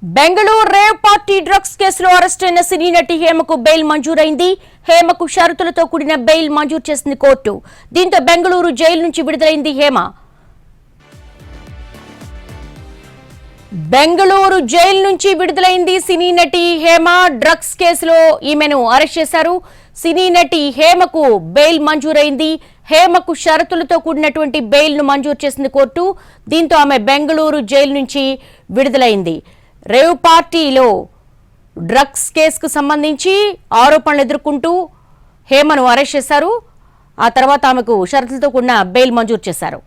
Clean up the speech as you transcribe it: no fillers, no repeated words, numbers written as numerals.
Bengaluru rave party drugs కేసులో arrest అయిన సినీ నటి హేమకు బెయిల్ మంజూరైంది. హేమకు షరతులతో కూడిన బెయిల్ మంజూరు చేసింది కోర్టు. దీంతో బెంగళూరు జైలు నుంచి విడుదలైంది హేమ. బెంగళూరు జైలు నుంచి విడుదలైంది సినీ నటి హేమ. డ్రగ్స్ కేసులో ఈమెను అరెస్ట్ చేశారు. సినీ నటి హేమకు బెయిల్ మంజూరైంది. హేమకు షరతులతో కూడినటువంటి బెయిల్ ను మంజూరు చేసింది కోర్టు. దీంతో ఆమె బెంగళూరు జైలు నుంచి విడుదలైంది. రేవ్ పార్టీలో డ్రగ్స్ కేసుకు సంబంధించి ఆరోపణలు ఎదుర్కొంటూ హేమను అరెస్ట్ చేశారు. ఆ తర్వాత ఆమెకు షరతులతో కూడిన బెయిల్ మంజూరు చేశారు.